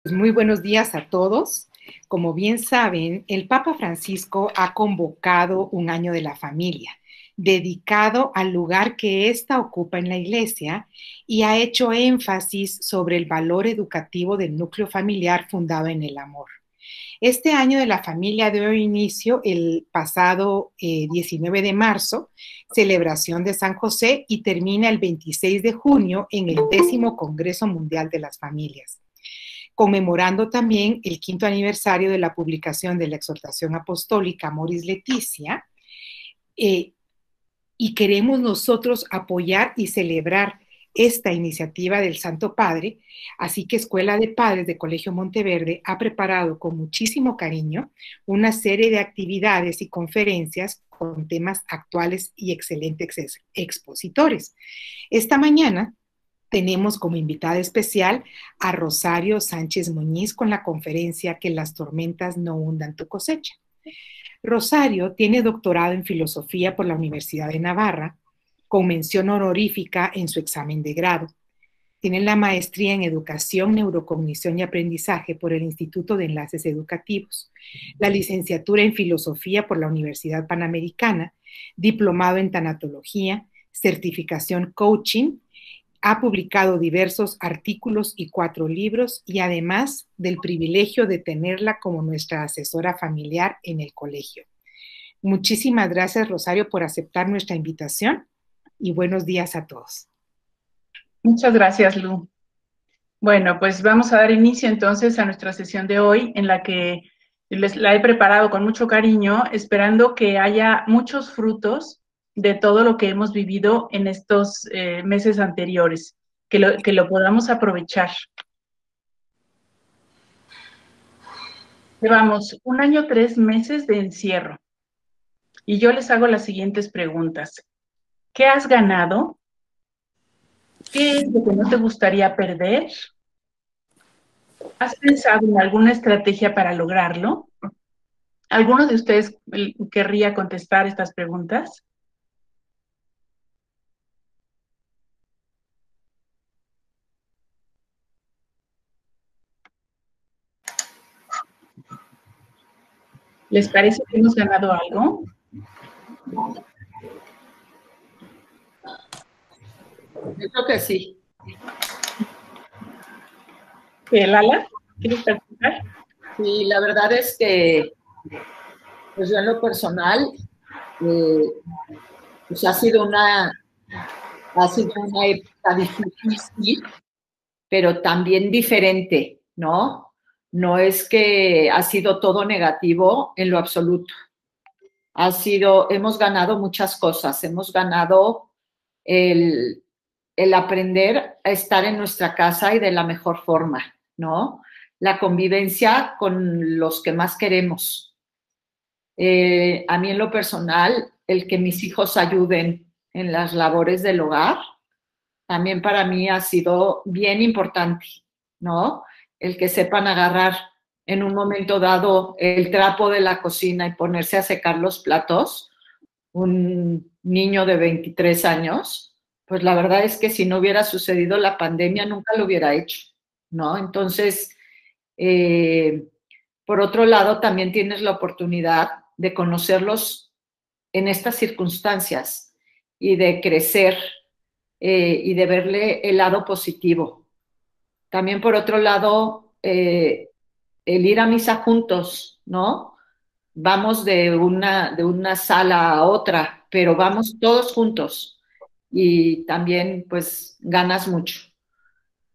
Muy buenos días a todos. Como bien saben, el Papa Francisco ha convocado un año de la familia, dedicado al lugar que ésta ocupa en la Iglesia y ha hecho énfasis sobre el valor educativo del núcleo familiar fundado en el amor. Este año de la familia dio inicio el pasado 19 de marzo, celebración de San José, y termina el 26 de junio en el 10º Congreso Mundial de las Familias, conmemorando también el 5º aniversario de la publicación de la exhortación apostólica Amoris Laetitia, y queremos nosotros apoyar y celebrar esta iniciativa del Santo Padre, así que Escuela de Padres de Colegio Monteverde ha preparado con muchísimo cariño una serie de actividades y conferencias con temas actuales y excelentes expositores. Esta mañana tenemos como invitada especial a Rosario Sánchez Muñiz con la conferencia Que las tormentas no hundan tu cosecha. Rosario tiene doctorado en filosofía por la Universidad de Navarra, con mención honorífica en su examen de grado. Tiene la maestría en Educación, Neurocognición y Aprendizaje por el Instituto de Enlaces Educativos, la licenciatura en Filosofía por la Universidad Panamericana, diplomado en Tanatología, certificación Coaching. Ha publicado diversos artículos y 4 libros, y además del privilegio de tenerla como nuestra asesora familiar en el colegio. Muchísimas gracias, Rosario, por aceptar nuestra invitación y buenos días a todos. Muchas gracias, Lu. Bueno, pues vamos a dar inicio entonces a nuestra sesión de hoy, en la que la he preparado con mucho cariño, esperando que haya muchos frutos de todo lo que hemos vivido en estos meses anteriores, que lo podamos aprovechar. Llevamos 1 año, 3 meses de encierro, y yo les hago las siguientes preguntas. ¿Qué has ganado? ¿Qué es lo que no te gustaría perder? ¿Has pensado en alguna estrategia para lograrlo? ¿Alguno de ustedes querría contestar estas preguntas? ¿Les parece que hemos ganado algo? Yo creo que sí. Lala, ¿quieres participar? Sí, la verdad es que, pues yo en lo personal, pues ha sido una época difícil, pero también diferente, ¿no? No es que ha sido todo negativo en lo absoluto. Hemos ganado muchas cosas, hemos ganado el aprender a estar en nuestra casa y de la mejor forma, ¿no? La convivencia con los que más queremos. A mí en lo personal, el que mis hijos ayuden en las labores del hogar, también para mí ha sido bien importante, ¿no? El que sepan agarrar en un momento dado el trapo de la cocina y ponerse a secar los platos, un niño de 23 años, pues la verdad es que si no hubiera sucedido la pandemia nunca lo hubiera hecho, ¿no? Entonces, por otro lado, también tienes la oportunidad de conocerlos en estas circunstancias y de crecer y de verle el lado positivo. También, por otro lado, el ir a misa juntos, ¿no? Vamos de una sala a otra, pero vamos todos juntos y también pues ganas mucho.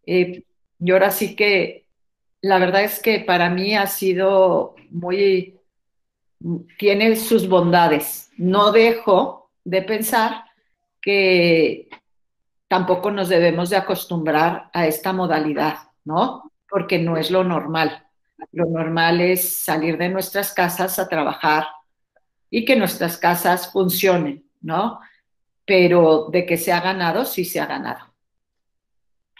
Y ahora sí que la verdad es que para mí ha sido tiene sus bondades. No dejo de pensar que tampoco nos debemos de acostumbrar a esta modalidad, ¿no? Porque no es lo normal. Lo normal es salir de nuestras casas a trabajar y que nuestras casas funcionen, ¿no? Pero de que se ha ganado, sí se ha ganado.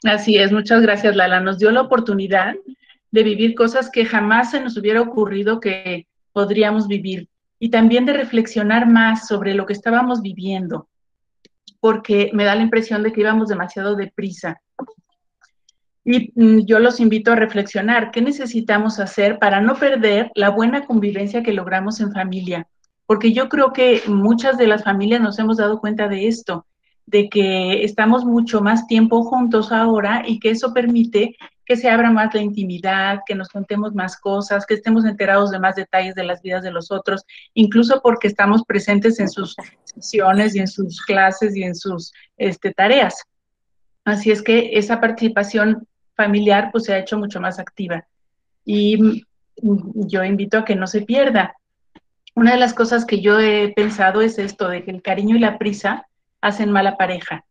Así es, muchas gracias, Lala. Nos dio la oportunidad de vivir cosas que jamás se nos hubiera ocurrido que podríamos vivir, y también de reflexionar más sobre lo que estábamos viviendo, porque me da la impresión de que íbamos demasiado deprisa. Y yo los invito a reflexionar, ¿qué necesitamos hacer para no perder la buena convivencia que logramos en familia? Porque yo creo que muchas de las familias nos hemos dado cuenta de esto, de que estamos mucho más tiempo juntos ahora y que eso permite que se abra más la intimidad, que nos contemos más cosas, que estemos enterados de más detalles de las vidas de los otros, incluso porque estamos presentes en sus sesiones y en sus clases y en sus tareas. Así es que esa participación familiar pues se ha hecho mucho más activa y yo invito a que no se pierda. Una de las cosas que yo he pensado es esto, de que el cariño y la prisa hacen mala pareja.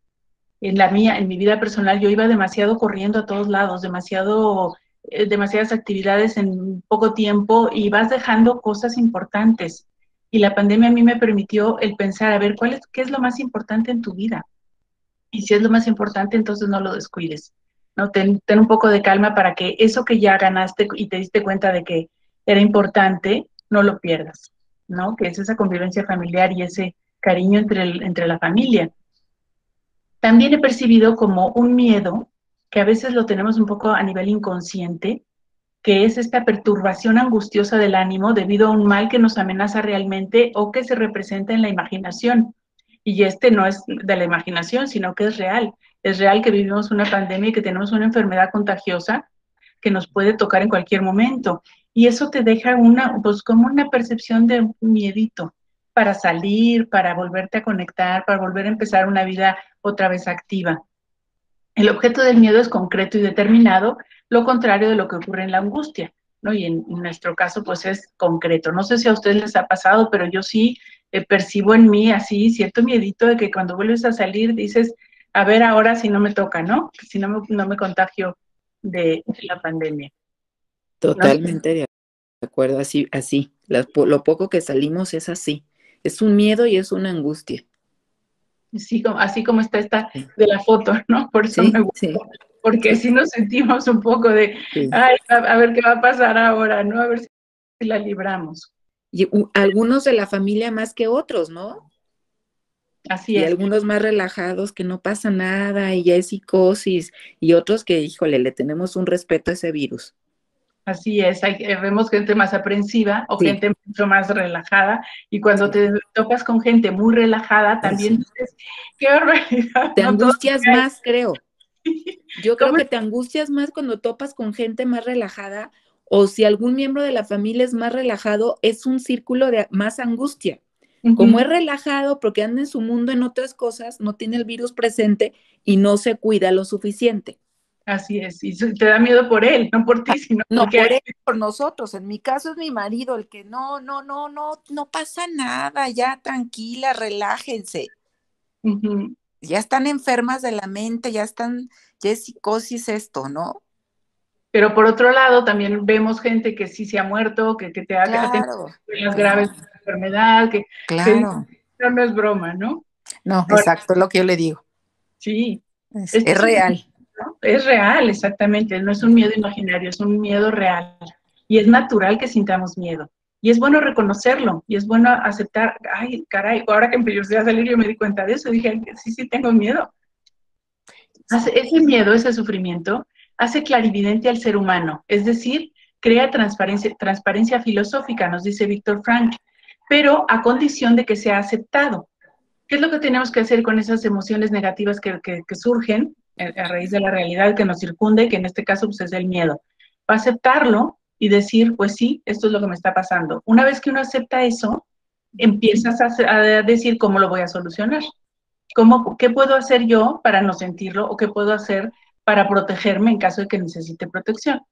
En mi vida personal, yo iba demasiado corriendo a todos lados, demasiadas actividades en poco tiempo y vas dejando cosas importantes. Y la pandemia a mí me permitió el pensar, a ver, qué es lo más importante en tu vida. Y si es lo más importante, entonces no lo descuides. ¿No? Ten un poco de calma para que eso que ya ganaste y te diste cuenta de que era importante, no lo pierdas, ¿no? Que es esa convivencia familiar y ese cariño entre la familia. También he percibido como un miedo, que a veces lo tenemos un poco a nivel inconsciente, que es esta perturbación angustiosa del ánimo debido a un mal que nos amenaza realmente o que se representa en la imaginación. Y no es de la imaginación, sino que es real. Es real que vivimos una pandemia y que tenemos una enfermedad contagiosa que nos puede tocar en cualquier momento. Y eso te deja pues como una percepción de un miedito para salir, para volverte a conectar, para volver a empezar una vida otra vez activa. El objeto del miedo es concreto y determinado, lo contrario de lo que ocurre en la angustia, ¿no? Y en nuestro caso, pues es concreto. No sé si a ustedes les ha pasado, pero yo sí percibo en mí así cierto miedito de que cuando vuelves a salir dices, a ver ahora si no me toca, ¿no? Si no me contagio de la pandemia. Totalmente de acuerdo, así. Lo poco que salimos es así. Es un miedo y es una angustia. Sí, así como está esta de la foto, ¿no? Por eso me gusta, porque sí nos sentimos un poco de, ay, a ver qué va a pasar ahora, ¿no? A ver si la libramos. Y algunos de la familia más que otros, ¿no? Así es. Y algunos más relajados que no pasa nada y ya es psicosis, y otros que, híjole, le tenemos un respeto a ese virus. Así es, vemos gente más aprensiva o gente mucho más relajada, y cuando te topas con gente muy relajada, también dices, qué barbaridad. Te angustias más, creo. Yo creo que te angustias más cuando topas con gente más relajada, o si algún miembro de la familia es más relajado, es un círculo de más angustia. Como es relajado porque anda en su mundo en otras cosas, no tiene el virus presente y no se cuida lo suficiente. Así es, y te da miedo por él, no por ti, sino no por él, por nosotros. En mi caso es mi marido el que no pasa nada, ya tranquila, relájense. Ya están enfermas de la mente, ya es psicosis esto, ¿no? Pero por otro lado, también vemos gente que sí se ha muerto, que te ha tenido las graves de la enfermedad, que no es broma, ¿no? No, ahora, exacto, es lo que yo le digo. Sí. Es real. ¿No? Es real, exactamente. No es un miedo imaginario, es un miedo real. Y es natural que sintamos miedo. Y es bueno reconocerlo, y es bueno aceptar, ay, caray, ahora que empecé a salir yo me di cuenta de eso, dije, sí, tengo miedo. Ese miedo, ese sufrimiento, hace clarividente al ser humano, es decir, crea transparencia filosófica, nos dice Víctor Frank, pero a condición de que sea aceptado. ¿Qué es lo que tenemos que hacer con esas emociones negativas que surgen a raíz de la realidad que nos circunde, que en este caso pues, es el miedo? Aceptarlo y decir, pues sí, esto es lo que me está pasando. Una vez que uno acepta eso, empiezas a decir cómo lo voy a solucionar. ¿Qué puedo hacer yo para no sentirlo o qué puedo hacer para protegerme en caso de que necesite protección?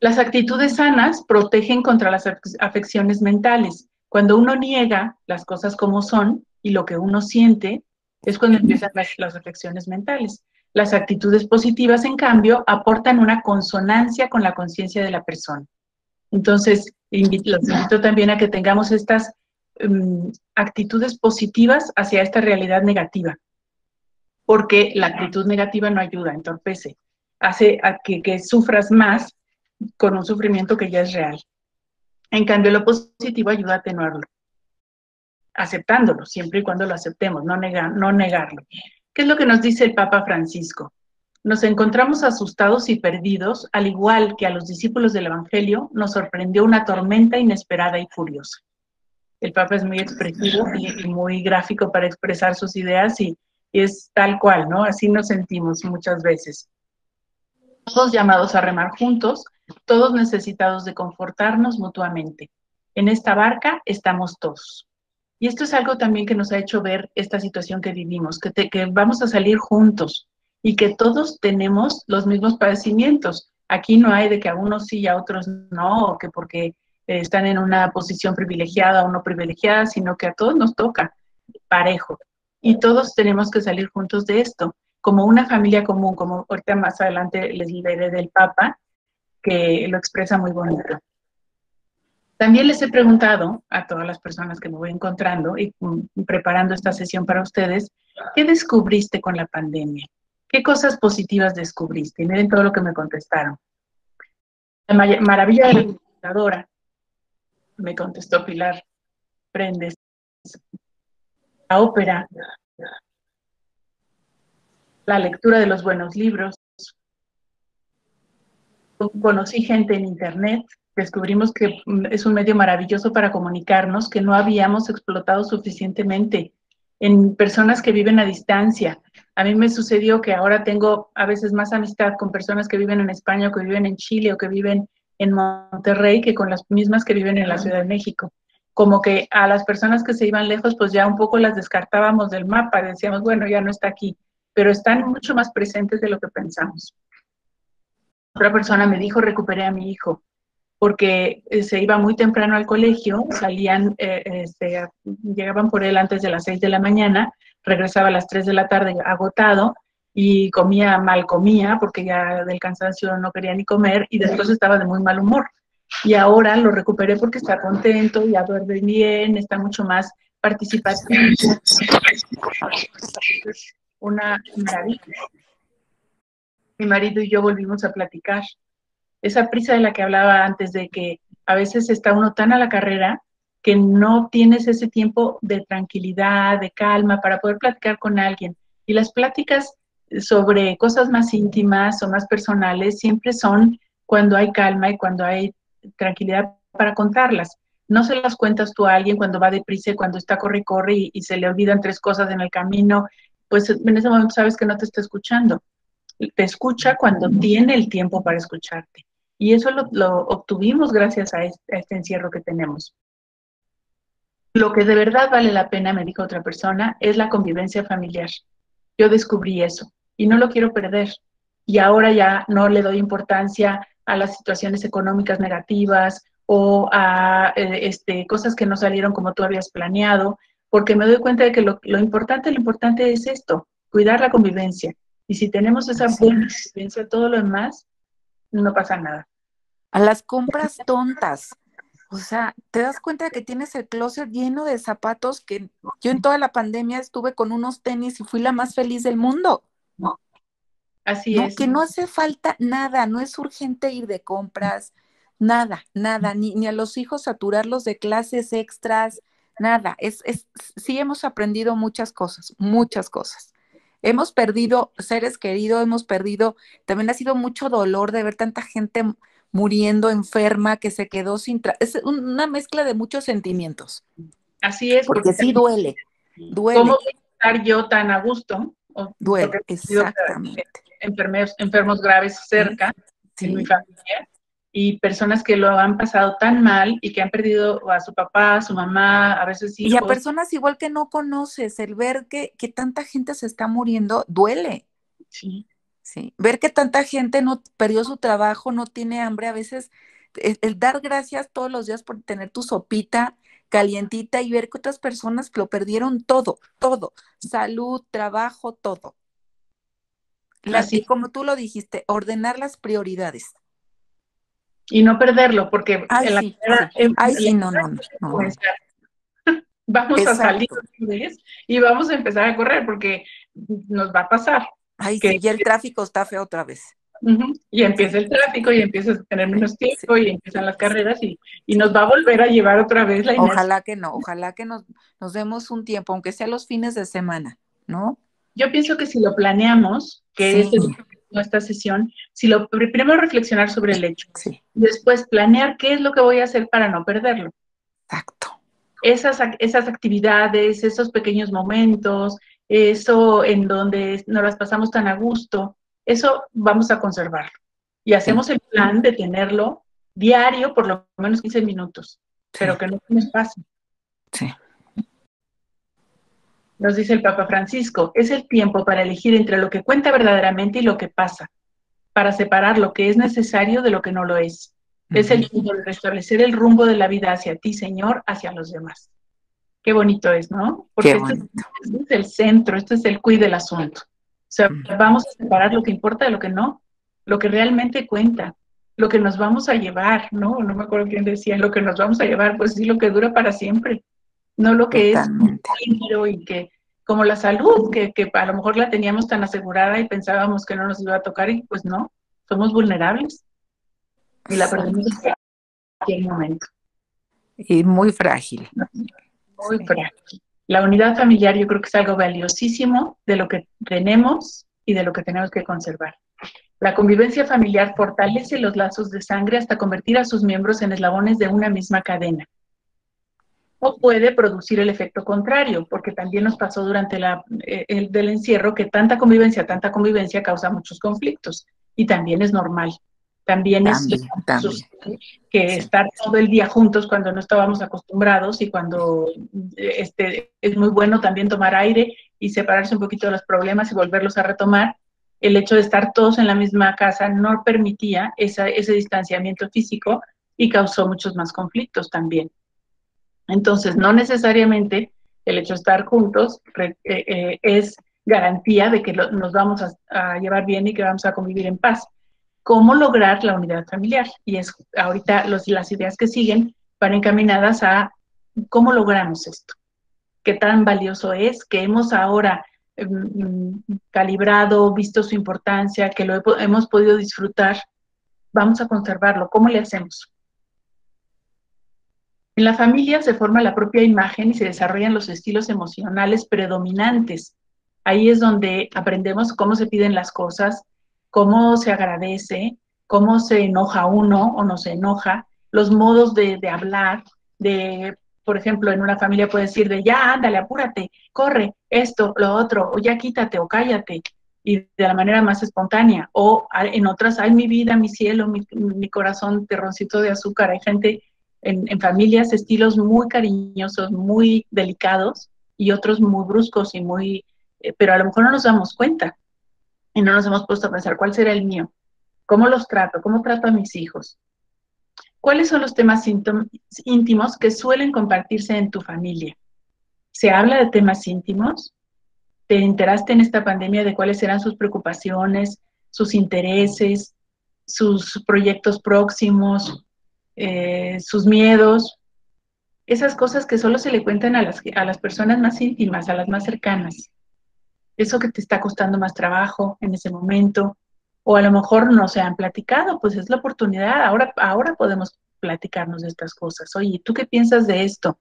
Las actitudes sanas protegen contra las afecciones mentales. Cuando uno niega las cosas como son y lo que uno siente, es cuando empiezan las afecciones mentales. Las actitudes positivas, en cambio, aportan una consonancia con la conciencia de la persona. Entonces, los invito también a que tengamos estas actitudes positivas hacia esta realidad negativa, porque la actitud negativa no ayuda, entorpece, hace a que sufras más con un sufrimiento que ya es real. En cambio, lo positivo ayuda a atenuarlo, aceptándolo, siempre y cuando lo aceptemos, no negarlo. ¿Qué es lo que nos dice el Papa Francisco? Nos encontramos asustados y perdidos, al igual que a los discípulos del Evangelio, nos sorprendió una tormenta inesperada y furiosa. El Papa es muy expresivo y muy gráfico para expresar sus ideas y es tal cual, ¿no? Así nos sentimos muchas veces. Todos llamados a remar juntos, todos necesitados de confortarnos mutuamente. En esta barca estamos todos. Y esto es algo también que nos ha hecho ver esta situación que vivimos, que vamos a salir juntos y que todos tenemos los mismos padecimientos. Aquí no hay de que a unos sí y a otros no, o que porque están en una posición privilegiada o no privilegiada, sino que a todos nos toca parejo. Y todos tenemos que salir juntos de esto, como una familia común, como ahorita más adelante les leeré del Papa, que lo expresa muy bonito. También les he preguntado a todas las personas que me voy encontrando y preparando esta sesión para ustedes, ¿qué descubriste con la pandemia? ¿Qué cosas positivas descubriste? Y miren todo lo que me contestaron. La maravilla de la computadora, me contestó Pilar Prendes. La ópera, la lectura de los buenos libros. Conocí gente en internet, descubrimos que es un medio maravilloso para comunicarnos, que no habíamos explotado suficientemente en personas que viven a distancia. A mí me sucedió que ahora tengo a veces más amistad con personas que viven en España, o que viven en Chile, o que viven en Monterrey, que con las mismas que viven en la Ciudad de México. Como que a las personas que se iban lejos, pues ya un poco las descartábamos del mapa, decíamos, bueno, ya no está aquí, pero están mucho más presentes de lo que pensamos. Otra persona me dijo, recuperé a mi hijo, porque se iba muy temprano al colegio, salían, llegaban por él antes de las 6 de la mañana, regresaba a las 3 de la tarde agotado, y comía mal, porque ya del cansancio no quería ni comer, y después estaba de muy mal humor. Y ahora lo recuperé porque está contento, ya duerme bien, está mucho más participativo. Una maravilla. Mi marido y yo volvimos a platicar. Esa prisa de la que hablaba antes, de que a veces está uno tan a la carrera que no tienes ese tiempo de tranquilidad, de calma para poder platicar con alguien. Y las pláticas sobre cosas más íntimas o más personales siempre son cuando hay calma y cuando hay tranquilidad para contarlas. No se las cuentas tú a alguien cuando va deprisa, cuando está corre y se le olvidan 3 cosas en el camino, pues en ese momento sabes que no te está escuchando. Te escucha cuando tiene el tiempo para escucharte. Y eso lo obtuvimos gracias a este encierro que tenemos. Lo que de verdad vale la pena, me dijo otra persona, es la convivencia familiar. Yo descubrí eso y no lo quiero perder. Y ahora ya no le doy importancia a las situaciones económicas negativas o a cosas que no salieron como tú habías planeado, porque me doy cuenta de que lo importante es esto, cuidar la convivencia. Y si tenemos esa buena convivencia, todo lo demás, no pasa nada. A las compras tontas. O sea, te das cuenta de que tienes el closet lleno de zapatos, que yo en toda la pandemia estuve con unos tenis y fui la más feliz del mundo. Así No, es. que no hace falta nada, no es urgente ir de compras, nada, ni a los hijos saturarlos de clases extras, nada. Sí hemos aprendido muchas cosas, muchas cosas. Hemos perdido seres queridos, también ha sido mucho dolor de ver tanta gente muriendo enferma, que se quedó es una mezcla de muchos sentimientos. Así es. Porque sí duele. ¿Cómo estar yo tan a gusto? Duele, exactamente. Enfermos graves cerca, sí. En mi familia, y personas que lo han pasado tan mal y que han perdido a su papá, a su mamá, a veces hijos. Y a personas igual que no conoces, el ver que tanta gente se está muriendo, duele. Sí. Sí, ver que tanta gente no perdió su trabajo, no tiene hambre, a veces el dar gracias todos los días por tener tu sopita calientita y ver que otras personas lo perdieron todo, salud, trabajo, todo. Y como tú lo dijiste, ordenar las prioridades. Y no perderlo, porque no. Vamos a salir y vamos a empezar a correr, porque nos va a pasar. Sí, ya el tráfico está feo otra vez. Y empieza el tráfico y empiezas a tener menos tiempo y empiezan las carreras y nos va a volver a llevar otra vez la inercia. Ojalá que nos demos un tiempo, aunque sea los fines de semana, ¿no? Yo pienso que si lo planeamos, que esta sesión, si lo primero reflexionar sobre el hecho, Sí, después planear qué es lo que voy a hacer para no perderlo. exacto. Esas actividades, esos pequeños momentos, eso en donde nos las pasamos tan a gusto, eso vamos a conservarlo. Y hacemos el plan de tenerlo diario por lo menos 15 minutos, pero que no se nos pase. Sí. Nos dice el Papa Francisco, es el tiempo para elegir entre lo que cuenta verdaderamente y lo que pasa, para separar lo que es necesario de lo que no lo es. Es el tiempo de restablecer el rumbo de la vida hacia ti, Señor, hacia los demás. Qué bonito es, ¿no? Porque este es el centro, este es el quid del asunto. O sea, vamos a separar lo que importa de lo que no, lo que realmente cuenta, lo que nos vamos a llevar, ¿no? No me acuerdo quién decía, lo que nos vamos a llevar, pues sí, lo que dura para siempre, no lo que Totalmente. es dinero y que, como la salud, que a lo mejor la teníamos tan asegurada y pensábamos que no nos iba a tocar y pues no, somos vulnerables y la perdemos en cualquier momento. Y muy frágil. Muy frágil. La unidad familiar yo creo que es algo valiosísimo de lo que tenemos y de lo que tenemos que conservar. La convivencia familiar fortalece los lazos de sangre hasta convertir a sus miembros en eslabones de una misma cadena. O puede producir el efecto contrario, porque también nos pasó durante el del encierro que tanta convivencia causa muchos conflictos y también es normal. También es que estar todo el día juntos cuando no estábamos acostumbrados y cuando es muy bueno también tomar aire y separarse un poquito de los problemas y volverlos a retomar. El hecho de estar todos en la misma casa no permitía ese distanciamiento físico y causó muchos más conflictos también. Entonces, no necesariamente el hecho de estar juntos es garantía de que nos vamos a llevar bien y que vamos a convivir en paz. ¿Cómo lograr la unidad familiar? Y es ahorita las ideas que siguen van encaminadas a cómo logramos esto. Qué tan valioso es, que hemos ahora calibrado, visto su importancia, que lo hemos podido disfrutar. Vamos a conservarlo. ¿Cómo le hacemos? En la familia se forma la propia imagen y se desarrollan los estilos emocionales predominantes. Ahí es donde aprendemos cómo se piden las cosas, cómo se agradece, cómo se enoja uno o no se enoja, los modos de hablar, por ejemplo, en una familia puede decir de ya, ándale, apúrate, corre, esto, lo otro, o ya quítate o cállate, y de la manera más espontánea. O en otras, ay, mi vida, mi cielo, mi corazón, terroncito de azúcar. Hay gente en familias, estilos muy cariñosos, muy delicados, y otros muy bruscos y muy, pero a lo mejor no nos damos cuenta y no nos hemos puesto a pensar cuál será el mío, cómo los trato, cómo trato a mis hijos. ¿Cuáles son los temas íntimos que suelen compartirse en tu familia? ¿Se habla de temas íntimos? ¿Te enteraste en esta pandemia de cuáles eran sus preocupaciones, sus intereses, sus proyectos próximos, sus miedos? Esas cosas que solo se le cuentan a las personas más íntimas, a las más cercanas. Eso que te está costando más trabajo en ese momento, o a lo mejor no se han platicado, pues es la oportunidad, ahora podemos platicarnos de estas cosas. Oye, ¿tú qué piensas de esto?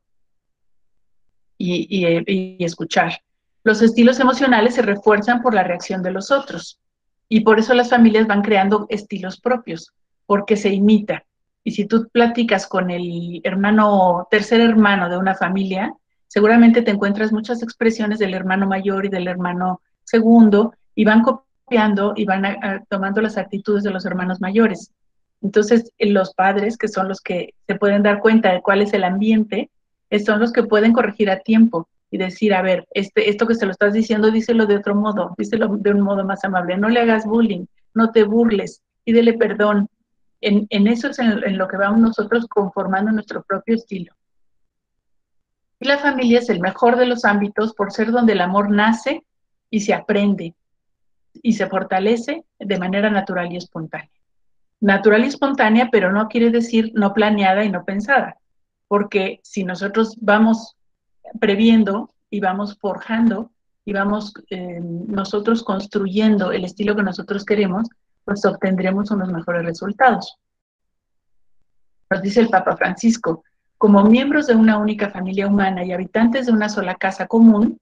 Y escuchar. Los estilos emocionales se refuerzan por la reacción de los otros, y por eso las familias van creando estilos propios, porque se imita. Y si tú platicas con el tercer hermano de una familia, seguramente te encuentras muchas expresiones del hermano mayor y del hermano segundo, y van copiando y van tomando las actitudes de los hermanos mayores. Entonces, los padres, que son los que se pueden dar cuenta de cuál es el ambiente, son los que pueden corregir a tiempo y decir, a ver, esto que se lo estás diciendo, díselo de otro modo, díselo de un modo más amable, no le hagas bullying, no te burles, pídele perdón. En eso es en lo que vamos nosotros conformando nuestro propio estilo. Y la familia es el mejor de los ámbitos por ser donde el amor nace y se aprende y se fortalece de manera natural y espontánea. Natural y espontánea, pero no quiere decir no planeada y no pensada, porque si nosotros vamos previendo y vamos forjando y vamos nosotros construyendo el estilo que nosotros queremos, pues obtendremos unos mejores resultados. Nos dice el Papa Francisco, como miembros de una única familia humana y habitantes de una sola casa común,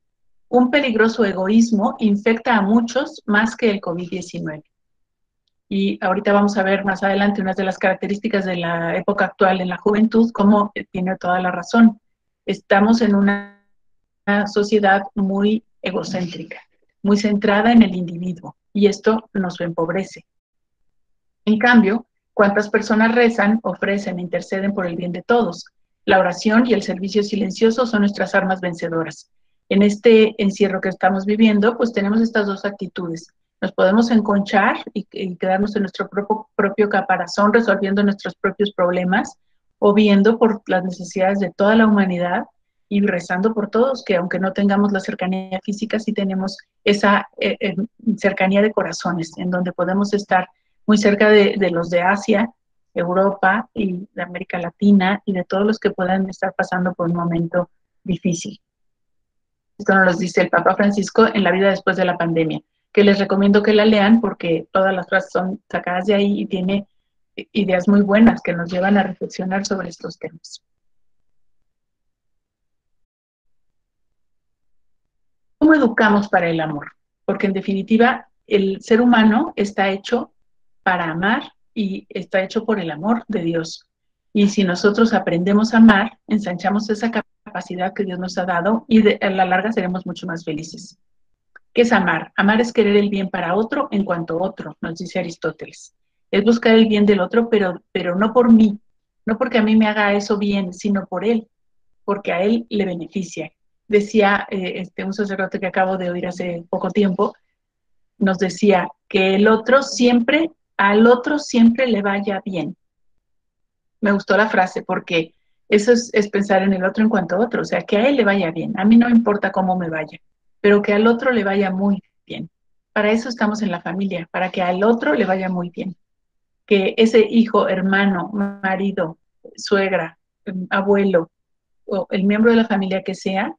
un peligroso egoísmo infecta a muchos más que el COVID-19. Y ahorita vamos a ver más adelante unas de las características de la época actual en la juventud, cómo tiene toda la razón. Estamos en una sociedad muy egocéntrica, muy centrada en el individuo, y esto nos empobrece. En cambio, ¿cuántas personas rezan, ofrecen, interceden por el bien de todos? La oración y el servicio silencioso son nuestras armas vencedoras. En este encierro que estamos viviendo, pues tenemos estas dos actitudes. Nos podemos enconchar y quedarnos en nuestro propio caparazón resolviendo nuestros propios problemas o viendo por las necesidades de toda la humanidad y rezando por todos, que aunque no tengamos la cercanía física, sí tenemos esa cercanía de corazones en donde podemos estar muy cerca de los de Asia, Europa y de América Latina y de todos los que puedan estar pasando por un momento difícil. Esto nos lo dice el Papa Francisco en La vida después de la pandemia, que les recomiendo que la lean porque todas las frases son sacadas de ahí y tiene ideas muy buenas que nos llevan a reflexionar sobre estos temas. ¿Cómo educamos para el amor? Porque en definitiva el ser humano está hecho para amar y está hecho por el amor de Dios. Y si nosotros aprendemos a amar, ensanchamos esa capacidad que Dios nos ha dado y a la larga seremos mucho más felices. ¿Qué es amar? Amar es querer el bien para otro en cuanto otro, nos dice Aristóteles. Es buscar el bien del otro, pero no por mí, no porque a mí me haga eso bien, sino por él, porque a él le beneficia. Decía un sacerdote que acabo de oír hace poco tiempo, nos decía que al otro siempre le vaya bien. Me gustó la frase porque eso es pensar en el otro en cuanto a otro, o sea, que a él le vaya bien. A mí no importa cómo me vaya, pero que al otro le vaya muy bien. Para eso estamos en la familia, para que al otro le vaya muy bien. Que ese hijo, hermano, marido, suegra, abuelo o el miembro de la familia que sea,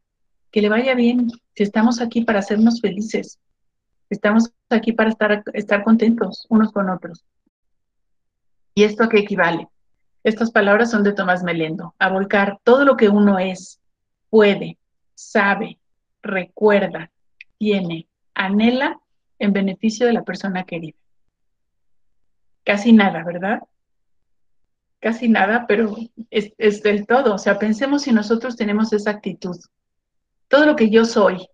que le vaya bien. Si estamos aquí para hacernos felices, estamos aquí para estar contentos unos con otros. ¿Y esto a qué equivale? Estas palabras son de Tomás Melendo. A volcar todo lo que uno es, puede, sabe, recuerda, tiene, anhela en beneficio de la persona querida. Casi nada, ¿verdad? Casi nada, pero es del todo. O sea, pensemos si nosotros tenemos esa actitud. Todo lo que yo soy,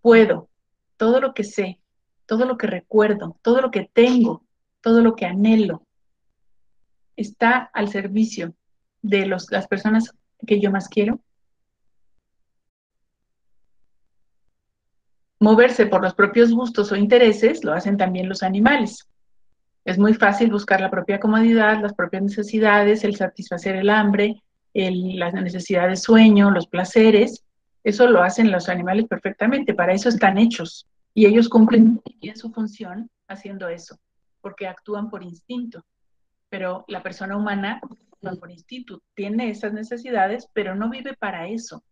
puedo, todo lo que sé, todo lo que recuerdo, todo lo que tengo, todo lo que anhelo, está al servicio de las personas que yo más quiero. Moverse por los propios gustos o intereses lo hacen también los animales. Es muy fácil buscar la propia comodidad, las propias necesidades, el satisfacer el hambre, la necesidad de sueño, los placeres. Eso lo hacen los animales perfectamente, para eso están hechos. Y ellos cumplen bien su función haciendo eso, porque actúan por instinto. Pero la persona humana actúa por instinto, tiene esas necesidades, pero no vive para eso.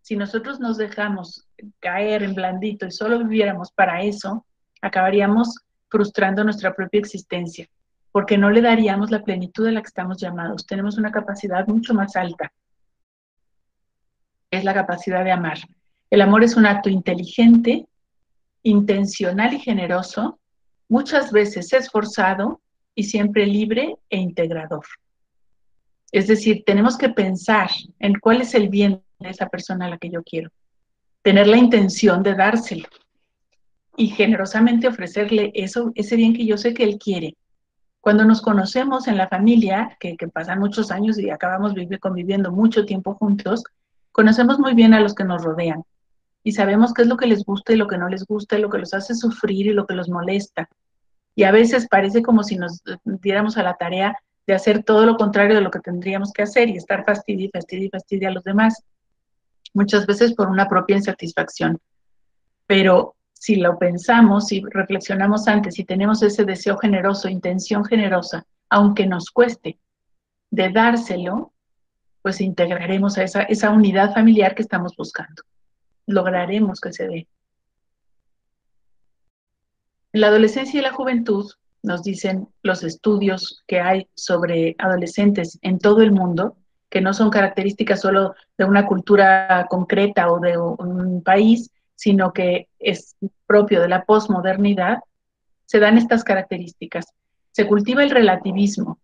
Si nosotros nos dejamos caer en blandito y solo viviéramos para eso, acabaríamos frustrando nuestra propia existencia, porque no le daríamos la plenitud a la que estamos llamados. Tenemos una capacidad mucho más alta, es la capacidad de amar. El amor es un acto inteligente, intencional y generoso, muchas veces esforzado y siempre libre e integrador. Es decir, tenemos que pensar en cuál es el bien de esa persona a la que yo quiero, tener la intención de dárselo y generosamente ofrecerle ese bien que yo sé que él quiere. Cuando nos conocemos en la familia, que pasan muchos años y acabamos conviviendo mucho tiempo juntos, conocemos muy bien a los que nos rodean y sabemos qué es lo que les gusta y lo que no les gusta, y lo que los hace sufrir y lo que los molesta. Y a veces parece como si nos diéramos a la tarea de hacer todo lo contrario de lo que tendríamos que hacer y estar fastidia a los demás, muchas veces por una propia insatisfacción. Pero si lo pensamos, si reflexionamos antes, si tenemos ese deseo generoso, intención generosa, aunque nos cueste, de dárselo, pues integraremos a esa unidad familiar que estamos buscando. Lograremos que se dé. En la adolescencia y la juventud, nos dicen los estudios que hay sobre adolescentes en todo el mundo, que no son características solo de una cultura concreta o de un país, sino que es propio de la posmodernidad, se dan estas características. Se cultiva el relativismo,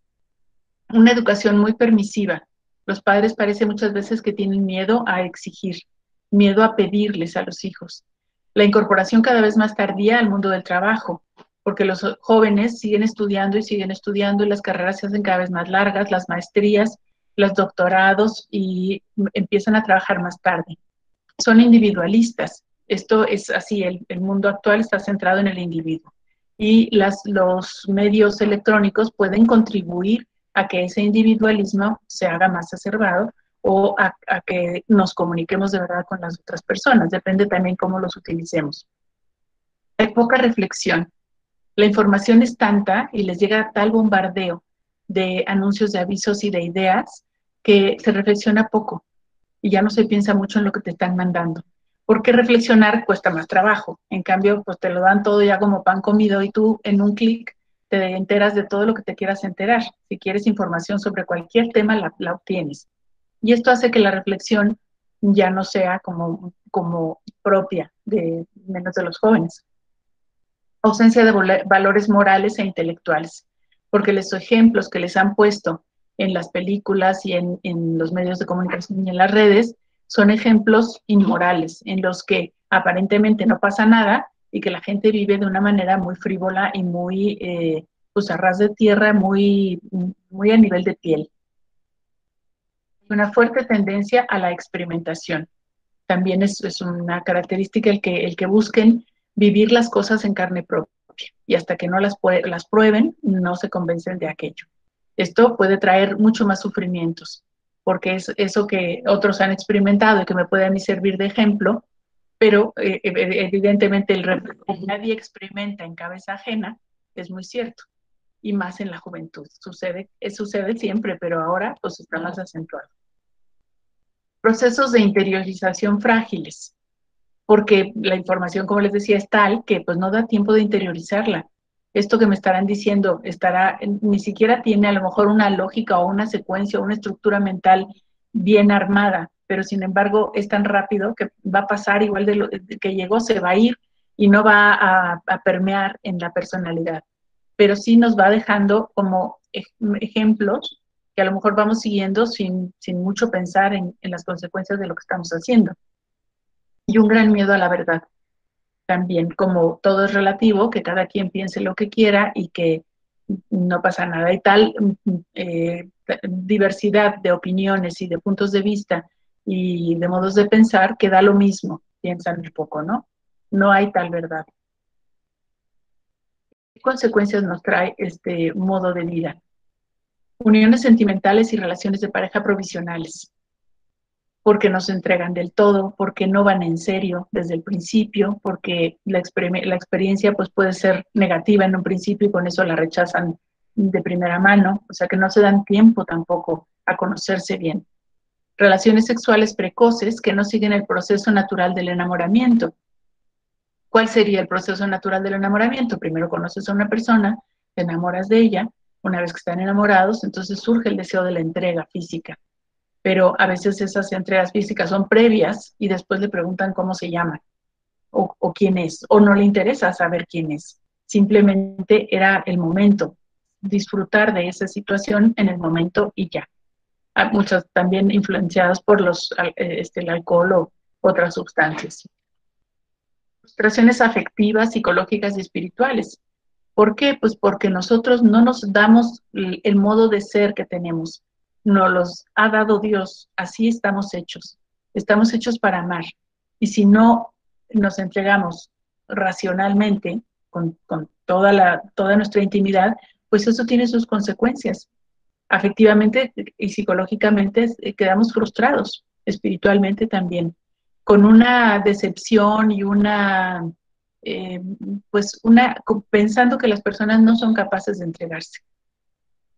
una educación muy permisiva. Los padres parece muchas veces que tienen miedo a exigir, miedo a pedirles a los hijos. La incorporación cada vez más tardía al mundo del trabajo, porque los jóvenes siguen estudiando y las carreras se hacen cada vez más largas, las maestrías, los doctorados y empiezan a trabajar más tarde. Son individualistas. Esto es así, el mundo actual está centrado en el individuo. Y los medios electrónicos pueden contribuir a que ese individualismo se haga más exacerbado o a que nos comuniquemos de verdad con las otras personas. Depende también cómo los utilicemos. Hay poca reflexión. La información es tanta y les llega tal bombardeo de anuncios, de avisos y de ideas que se reflexiona poco y ya no se piensa mucho en lo que te están mandando. Porque reflexionar cuesta más trabajo. En cambio, pues te lo dan todo ya como pan comido y tú en un clic te enteras de todo lo que te quieras enterar. Si quieres información sobre cualquier tema, la obtienes. Y esto hace que la reflexión ya no sea como propia, menos de los jóvenes. Ausencia de valores morales e intelectuales, porque los ejemplos que les han puesto en las películas y en los medios de comunicación y en las redes son ejemplos inmorales, en los que aparentemente no pasa nada y que la gente vive de una manera muy frívola y muy pues a ras de tierra, muy a nivel de piel. Una fuerte tendencia a la experimentación. También es una característica el que busquen vivir las cosas en carne propia y hasta que no las prueben, no se convencen de aquello. Esto puede traer mucho más sufrimientos, porque es eso que otros han experimentado y que me puede a mí servir de ejemplo, pero evidentemente que nadie experimenta en cabeza ajena es muy cierto, y más en la juventud. Sucede siempre, pero ahora pues está más acentuado. Procesos de interiorización frágiles, porque la información, como les decía, es tal que pues no da tiempo de interiorizarla. Esto que me estarán diciendo ni siquiera tiene a lo mejor una lógica o una secuencia o una estructura mental bien armada, pero sin embargo es tan rápido que va a pasar igual de lo que llegó, se va a ir y no va a permear en la personalidad. Pero sí nos va dejando como ejemplos que a lo mejor vamos siguiendo sin mucho pensar en las consecuencias de lo que estamos haciendo. Y un gran miedo a la verdad. También, como todo es relativo, que cada quien piense lo que quiera y que no pasa nada. Hay tal diversidad de opiniones y de puntos de vista y de modos de pensar que da lo mismo, piensan un poco, ¿no? No hay tal verdad. ¿Qué consecuencias nos trae este modo de vida? Uniones sentimentales y relaciones de pareja provisionales, porque no se entregan del todo, porque no van en serio desde el principio, porque la experiencia pues, puede ser negativa en un principio y con eso la rechazan de primera mano, o sea que no se dan tiempo tampoco a conocerse bien. Relaciones sexuales precoces que no siguen el proceso natural del enamoramiento. ¿Cuál sería el proceso natural del enamoramiento? Primero conoces a una persona, te enamoras de ella, una vez que están enamorados, entonces surge el deseo de la entrega física. Pero a veces esas entregas físicas son previas y después le preguntan cómo se llama o quién es, o no le interesa saber quién es. Simplemente era el momento, disfrutar de esa situación en el momento y ya. Muchas también influenciadas por el alcohol o otras sustancias. Frustraciones afectivas, psicológicas y espirituales. ¿Por qué? Pues porque nosotros no nos damos el modo de ser que tenemos. Nos los ha dado Dios, así estamos hechos para amar, y si no nos entregamos racionalmente con toda nuestra intimidad, pues eso tiene sus consecuencias. Afectivamente y psicológicamente quedamos frustrados, espiritualmente también, con una decepción y pensando que las personas no son capaces de entregarse,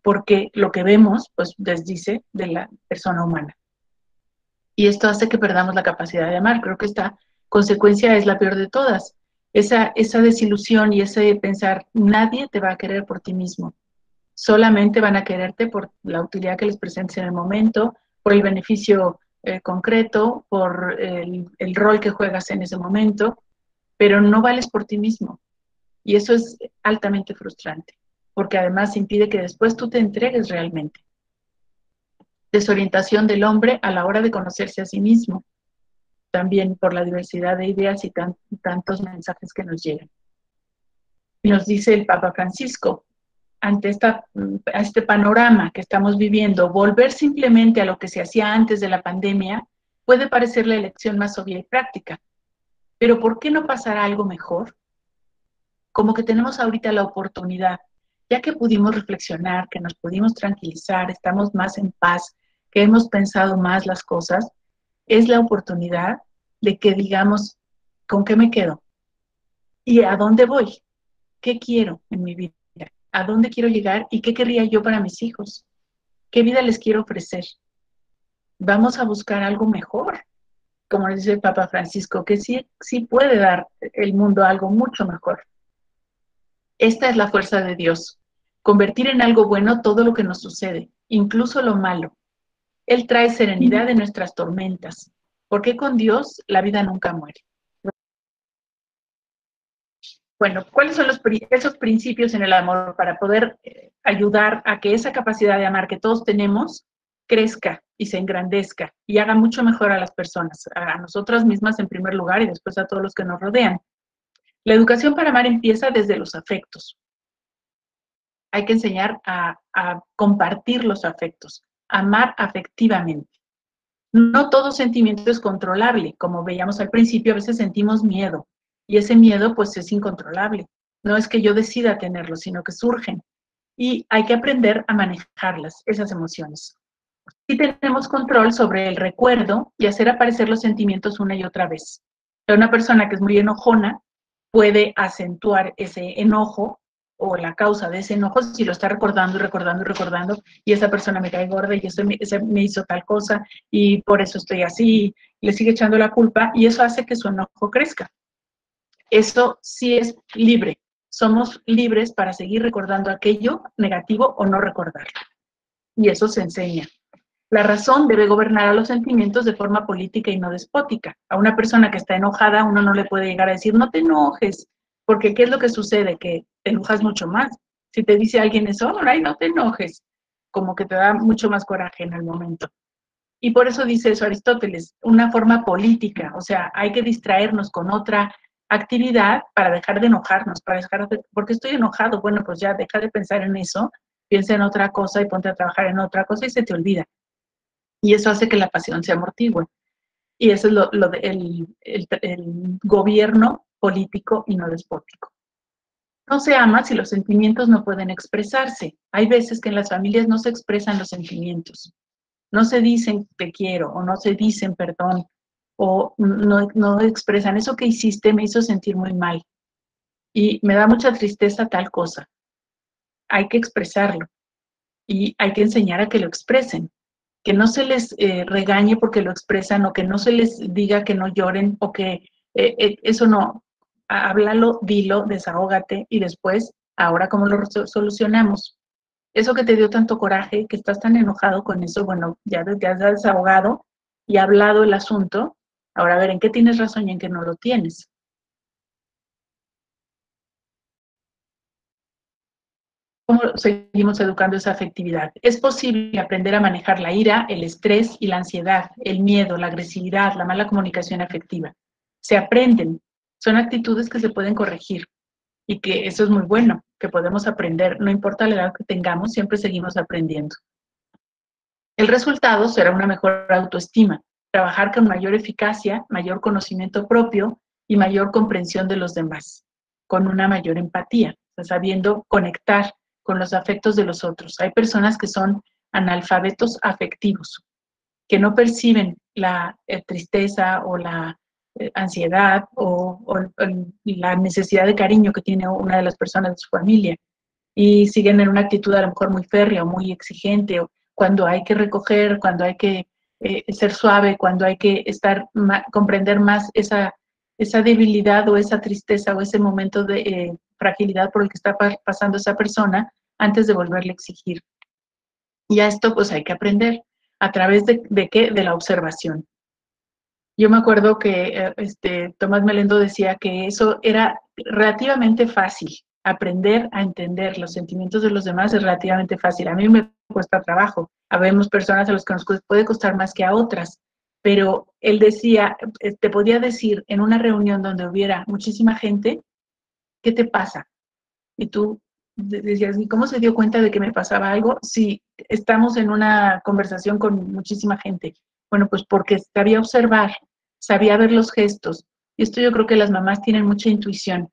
porque lo que vemos, pues, desdice de la persona humana. Y esto hace que perdamos la capacidad de amar. Creo que esta consecuencia es la peor de todas. Esa desilusión y ese pensar, nadie te va a querer por ti mismo. Solamente van a quererte por la utilidad que les presentes en el momento, por el beneficio concreto, por el rol que juegas en ese momento, pero no vales por ti mismo. Y eso es altamente frustrante. porque además impide que después tú te entregues realmente. Desorientación del hombre a la hora de conocerse a sí mismo, también por la diversidad de ideas y tantos mensajes que nos llegan. Y nos dice el Papa Francisco, ante este panorama que estamos viviendo, volver simplemente a lo que se hacía antes de la pandemia puede parecer la elección más obvia y práctica. Pero ¿por qué no pasar a algo mejor? Como que tenemos ahorita la oportunidad, ya que pudimos reflexionar, que nos pudimos tranquilizar, estamos más en paz, que hemos pensado más las cosas, es la oportunidad de que digamos, ¿con qué me quedo? ¿Y a dónde voy? ¿Qué quiero en mi vida? ¿A dónde quiero llegar? ¿Y qué querría yo para mis hijos? ¿Qué vida les quiero ofrecer? Vamos a buscar algo mejor, como dice el Papa Francisco, que sí puede dar el mundo algo mucho mejor. Esta es la fuerza de Dios, convertir en algo bueno todo lo que nos sucede, incluso lo malo. Él trae serenidad en nuestras tormentas, porque con Dios la vida nunca muere. Bueno, ¿cuáles son esos principios en el amor para poder ayudar a que esa capacidad de amar que todos tenemos crezca y se engrandezca y haga mucho mejor a las personas, a nosotras mismas en primer lugar y después a todos los que nos rodean? La educación para amar empieza desde los afectos. Hay que enseñar a compartir los afectos, amar afectivamente. No todo sentimiento es controlable, como veíamos al principio, a veces sentimos miedo, y ese miedo pues es incontrolable. No es que yo decida tenerlo, sino que surgen, y hay que aprender a manejarlas, esas emociones. Sí tenemos control sobre el recuerdo y hacer aparecer los sentimientos una y otra vez. Una persona que es muy enojona puede acentuar ese enojo o la causa de ese enojo si lo está recordando y recordando y recordando, y esa persona me cae gorda y ese me hizo tal cosa y por eso estoy así, y le sigue echando la culpa y eso hace que su enojo crezca. Eso sí es libre. Somos libres para seguir recordando aquello negativo o no recordarlo. Y eso se enseña. La razón debe gobernar a los sentimientos de forma política y no despótica. A una persona que está enojada, uno no le puede llegar a decir, no te enojes, porque ¿qué es lo que sucede? Que te enojas mucho más. Si te dice alguien eso, ay, no te enojes, como que te da mucho más coraje en el momento. Y por eso dice eso Aristóteles, una forma política, o sea, hay que distraernos con otra actividad para dejar de enojarnos, porque estoy enojado, bueno, pues ya deja de pensar en eso, piensa en otra cosa y ponte a trabajar en otra cosa y se te olvida. Y eso hace que la pasión se amortigue. Y eso es el gobierno político y no despótico. No se ama si los sentimientos no pueden expresarse. Hay veces que en las familias no se expresan los sentimientos. No se dicen te quiero o no se dicen perdón o no expresan eso que hiciste me hizo sentir muy mal y me da mucha tristeza tal cosa. Hay que expresarlo y hay que enseñar a que lo expresen. Que no se les regañe porque lo expresan o que no se les diga que no lloren o que eso no, háblalo, dilo, desahógate y después, ahora cómo lo solucionamos. Eso que te dio tanto coraje, que estás tan enojado con eso, bueno, ya te has desahogado y hablado el asunto, ahora a ver en qué tienes razón y en qué no lo tienes. ¿Cómo seguimos educando esa afectividad? Es posible aprender a manejar la ira, el estrés y la ansiedad, el miedo, la agresividad, la mala comunicación afectiva. Se aprenden, son actitudes que se pueden corregir y que eso es muy bueno, que podemos aprender, no importa la edad que tengamos, siempre seguimos aprendiendo. El resultado será una mejor autoestima, trabajar con mayor eficacia, mayor conocimiento propio y mayor comprensión de los demás, con una mayor empatía, sabiendo conectar con los afectos de los otros. Hay personas que son analfabetos afectivos, que no perciben la tristeza o la ansiedad o la necesidad de cariño que tiene una de las personas de su familia y siguen en una actitud a lo mejor muy férrea o muy exigente, o cuando hay que recoger, cuando hay que ser suave, cuando hay que comprender más esa debilidad o esa tristeza o ese momento de fragilidad por el que está pasando esa persona antes de volverle a exigir. Y a esto pues hay que aprender. ¿A través de qué? De la observación. Yo me acuerdo que Tomás Melendo decía que eso era relativamente fácil, Aprender a entender los sentimientos de los demás es relativamente fácil. A mí me cuesta trabajo. Habemos personas a las que nos puede costar más que a otras, pero él decía, te podía decir en una reunión donde hubiera muchísima gente, ¿qué te pasa? Y tú decías, ¿y cómo se dio cuenta de que me pasaba algo si estamos en una conversación con muchísima gente? Bueno, pues porque sabía observar, sabía ver los gestos. Y esto yo creo que las mamás tienen mucha intuición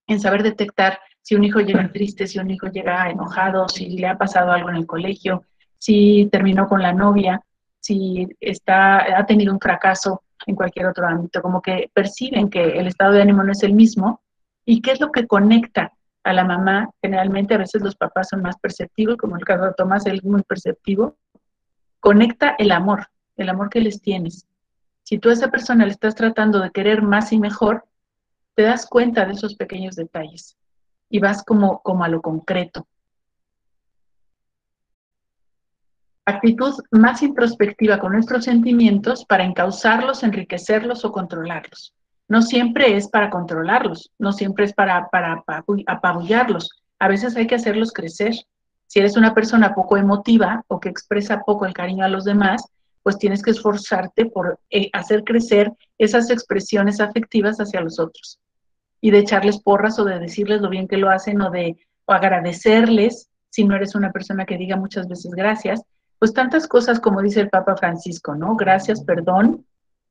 en saber detectar si un hijo llega triste, si un hijo llega enojado, si le ha pasado algo en el colegio, si terminó con la novia, si ha tenido un fracaso en cualquier otro ámbito, como que perciben que el estado de ánimo no es el mismo. ¿Y qué es lo que conecta a la mamá? Generalmente a veces los papás son más perceptivos, como el caso de Tomás, él es muy perceptivo. Conecta el amor que les tienes. Si tú a esa persona le estás tratando de querer más y mejor, te das cuenta de esos pequeños detalles y vas como a lo concreto. Actitud más introspectiva con nuestros sentimientos para encauzarlos, enriquecerlos o controlarlos. No siempre es para controlarlos, no siempre es para apabullarlos. A veces hay que hacerlos crecer. Si eres una persona poco emotiva o que expresa poco el cariño a los demás, pues tienes que esforzarte por hacer crecer esas expresiones afectivas hacia los otros. Y de echarles porras o de decirles lo bien que lo hacen o agradecerles, si no eres una persona que diga muchas veces gracias, pues tantas cosas como dice el Papa Francisco, ¿no? Gracias, perdón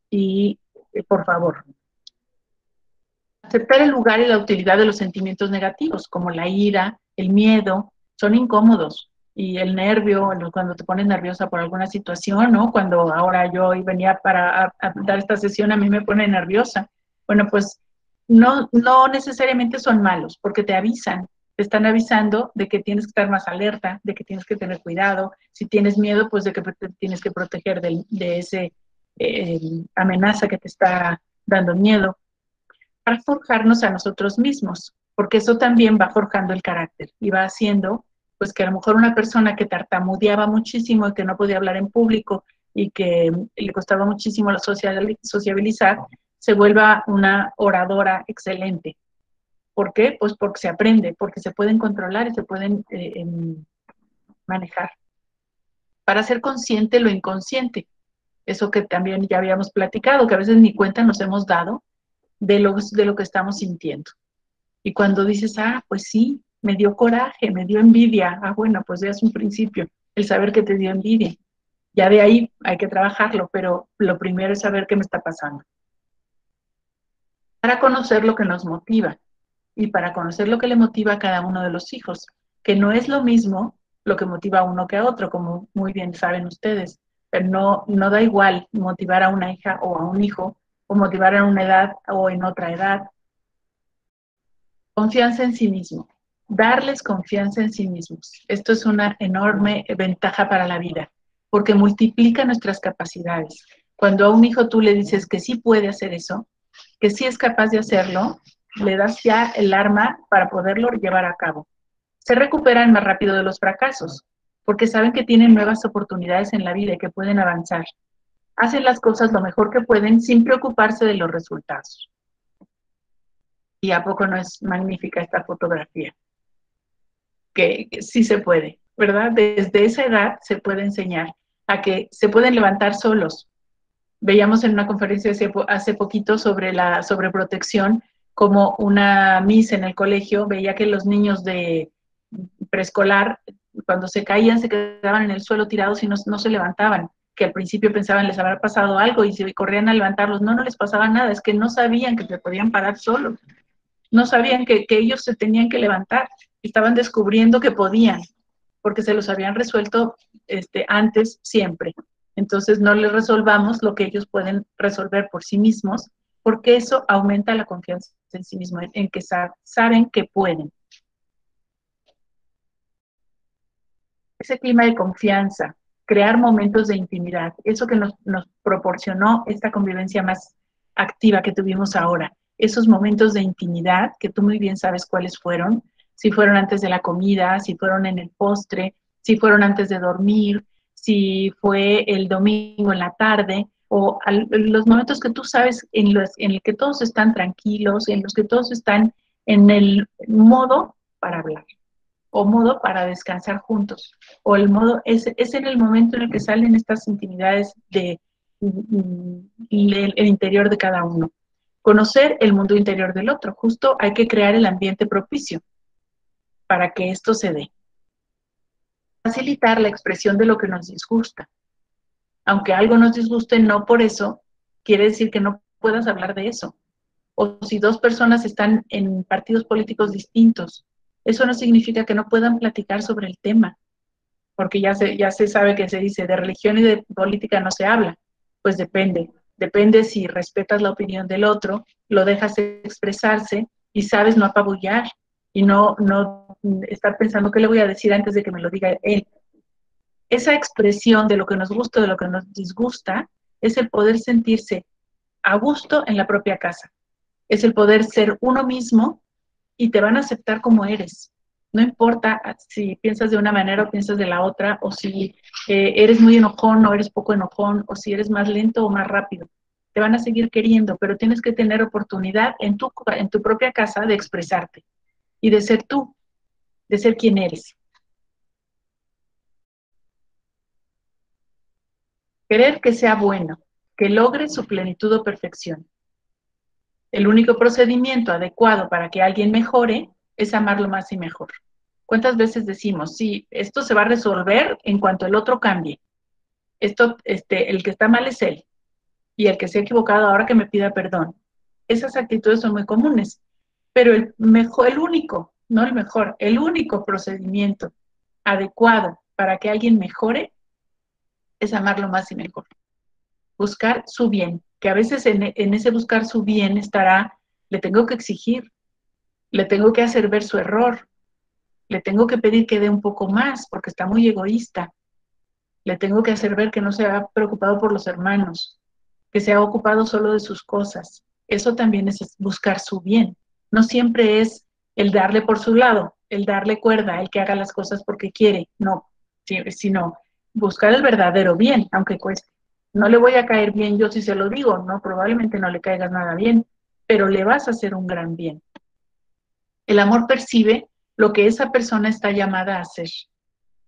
y por favor. Aceptar el lugar y la utilidad de los sentimientos negativos, como la ira, el miedo, son incómodos. Y el nervio, cuando te pones nerviosa por alguna situación, ¿no? Cuando ahora yo venía para dar esta sesión, a mí me pone nerviosa. Bueno, pues no necesariamente son malos, porque te avisan, te están avisando de que tienes que estar más alerta, de que tienes que tener cuidado. Si tienes miedo, pues de que te tienes que proteger de ese amenaza que te está dando miedo, para forjarnos a nosotros mismos, porque eso también va forjando el carácter y va haciendo, pues que a lo mejor una persona que tartamudeaba muchísimo y que no podía hablar en público y que le costaba muchísimo sociabilizar, se vuelva una oradora excelente. ¿Por qué? Pues porque se aprende, porque se pueden controlar y se pueden manejar. Para ser consciente lo inconsciente, eso que también ya habíamos platicado, que a veces ni cuenta nos hemos dado de lo que estamos sintiendo. Y cuando dices, pues sí, me dio coraje, me dio envidia, bueno, pues ya es un principio, el saber que te dio envidia. Ya de ahí hay que trabajarlo, pero lo primero es saber qué me está pasando. Para conocer lo que nos motiva y para conocer lo que le motiva a cada uno de los hijos, que no es lo mismo lo que motiva a uno que a otro, como muy bien saben ustedes, pero no da igual motivar a una hija o a un hijo, o motivar en una edad o en otra edad. Confianza en sí mismo. Darles confianza en sí mismos. Esto es una enorme ventaja para la vida, porque multiplica nuestras capacidades. Cuando a un hijo tú le dices que sí puede hacer eso, que sí es capaz de hacerlo, le das ya el arma para poderlo llevar a cabo. Se recuperan más rápido de los fracasos, porque saben que tienen nuevas oportunidades en la vida y que pueden avanzar. Hacen las cosas lo mejor que pueden sin preocuparse de los resultados. ¿Y a poco no es magnífica esta fotografía? Que sí se puede, ¿verdad? Desde esa edad se puede enseñar a que se pueden levantar solos. Veíamos en una conferencia hace poquito sobre la sobreprotección, como una miss en el colegio veía que los niños de preescolar, cuando se caían, se quedaban en el suelo tirados y no se levantaban, que al principio pensaban les habrá pasado algo y se corrían a levantarlos. No les pasaba nada, es que no sabían que se podían parar solos. No sabían que ellos se tenían que levantar, estaban descubriendo que podían, porque se los habían resuelto antes siempre. Entonces no les resolvamos lo que ellos pueden resolver por sí mismos, porque eso aumenta la confianza en sí mismos, en que saben que pueden. Ese clima de confianza, crear momentos de intimidad, eso que nos proporcionó esta convivencia más activa que tuvimos ahora, esos momentos de intimidad, que tú muy bien sabes cuáles fueron, si fueron antes de la comida, si fueron en el postre, si fueron antes de dormir, si fue el domingo en la tarde, o los momentos que tú sabes en el que todos están tranquilos, en los que todos están en el modo para hablar, o modo para descansar juntos, o el modo, es en el momento en el que salen estas intimidades del interior de cada uno. Conocer el mundo interior del otro, justo hay que crear el ambiente propicio para que esto se dé. Facilitar la expresión de lo que nos disgusta. Aunque algo nos disguste, no por eso quiere decir que no puedas hablar de eso. O si dos personas están en partidos políticos distintos, eso no significa que no puedan platicar sobre el tema, porque ya se sabe que se dice de religión y de política no se habla. Pues depende si respetas la opinión del otro, lo dejas expresarse y sabes no apabullar y no estar pensando qué le voy a decir antes de que me lo diga él. Esa expresión de lo que nos gusta, de lo que nos disgusta, es el poder sentirse a gusto en la propia casa. Es el poder ser uno mismo y te van a aceptar como eres. No importa si piensas de una manera o piensas de la otra, o si eres muy enojón o eres poco enojón, o si eres más lento o más rápido. Te van a seguir queriendo, pero tienes que tener oportunidad en tu propia casa de expresarte y de ser tú, de ser quien eres. Querer que sea bueno, que logre su plenitud o perfección. El único procedimiento adecuado para que alguien mejore es amarlo más y mejor. ¿Cuántas veces decimos, sí, esto se va a resolver en cuanto el otro cambie? El que está mal es él, y el que se ha equivocado ahora que me pida perdón. Esas actitudes son muy comunes, pero el único, no el mejor, el único procedimiento adecuado para que alguien mejore es amarlo más y mejor. Buscar su bien, que a veces en ese buscar su bien estará, le tengo que exigir, le tengo que hacer ver su error, le tengo que pedir que dé un poco más porque está muy egoísta, le tengo que hacer ver que no se ha preocupado por los hermanos, que se ha ocupado solo de sus cosas. Eso también es buscar su bien. No siempre es el darle por su lado, el darle cuerda, el que haga las cosas porque quiere, no, sino buscar el verdadero bien, aunque cueste. No le voy a caer bien yo si se lo digo, no, probablemente no le caigas nada bien, pero le vas a hacer un gran bien. El amor percibe lo que esa persona está llamada a hacer.